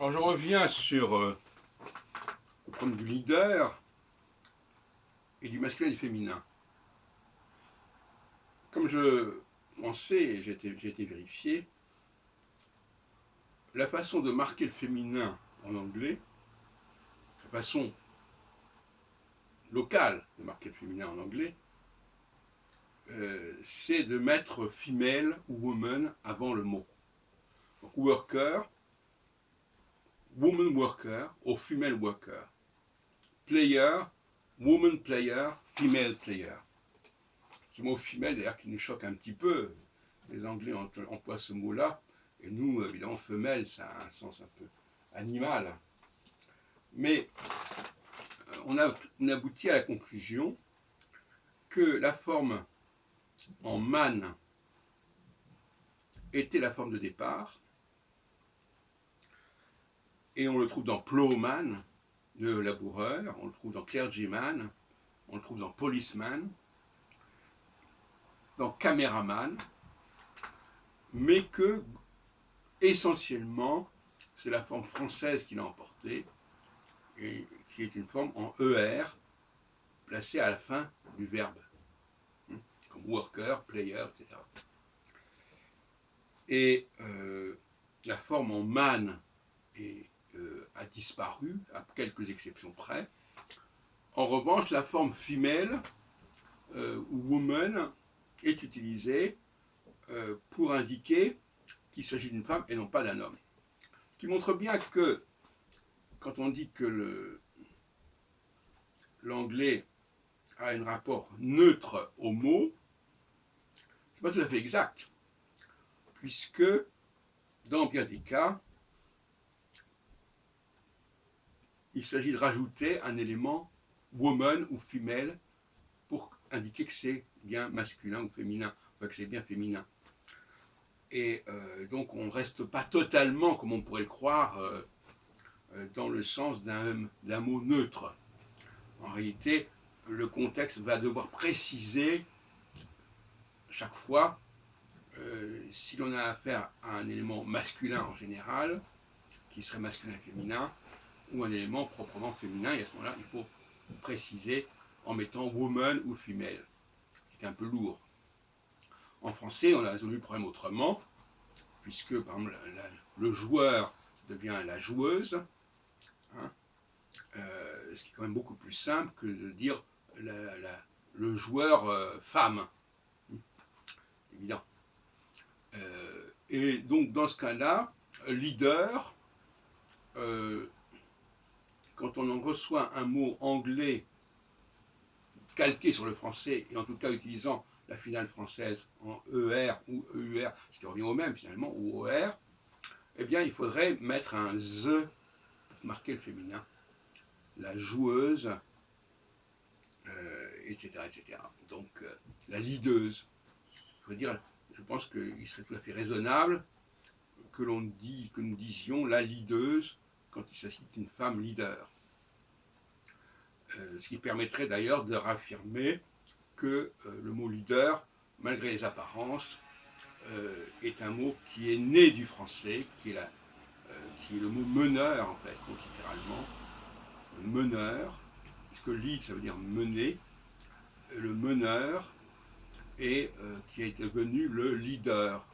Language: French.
Alors je reviens sur le problème du leader et du masculin et du féminin. Comme je pensais, et j'ai été vérifié, la façon de marquer le féminin en anglais, la façon locale de marquer le féminin en anglais, c'est de mettre female ou woman avant le mot. Donc worker, woman worker ou female worker. Player, woman player, female player. Ce mot femelle, d'ailleurs, qui nous choque un petit peu. Les Anglais emploient ce mot-là, et nous, évidemment, femelle, ça a un sens un peu animal. Mais on aboutit à la conclusion que la forme en man était la forme de départ, et on le trouve dans plowman, le laboureur, on le trouve dans clergyman, on le trouve dans policeman, dans caméraman, mais que essentiellement c'est la forme française qui l'a emporté, et qui est une forme en ER placée à la fin du verbe, comme worker, player, etc. Et la forme en man a disparu, à quelques exceptions près. En revanche, la forme female ou woman est utilisée pour indiquer qu'il s'agit d'une femme et non pas d'un homme. Ce qui montre bien que quand on dit que l'anglais a un rapport neutre au mot, c'est pas tout à fait exact, puisque dans bien des cas, il s'agit de rajouter un élément woman ou female pour indiquer que c'est bien masculin ou féminin, enfin que c'est bien féminin. Et donc on ne reste pas totalement, comme on pourrait le croire, dans le sens d'un mot neutre. En réalité, le contexte va devoir préciser chaque fois si l'on a affaire à un élément masculin en général, qui serait masculin et féminin, ou un élément proprement féminin, et à ce moment-là, il faut préciser en mettant woman ou female, c'est un peu lourd. En français, on a résolu le problème autrement, puisque par exemple le joueur devient la joueuse, hein, ce qui est quand même beaucoup plus simple que de dire le joueur femme, évident. Et donc dans ce cas-là, leader, quand on en reçoit un mot anglais calqué sur le français, et en tout cas utilisant la finale française en ER ou EUR, ce qui revient au même finalement, ou OR, eh bien il faudrait mettre un THE pour marquer le féminin. La joueuse, etc., etc. Donc la leaduse. Je pense qu'il serait tout à fait raisonnable que nous disions la leaduse quand il s'agit d'une femme leader. Ce qui permettrait d'ailleurs de raffirmer que le mot leader, malgré les apparences, est un mot qui est né du français, qui est le mot meneur en fait, donc littéralement, le meneur, puisque lead ça veut dire mener, le meneur, et qui est devenu le leader.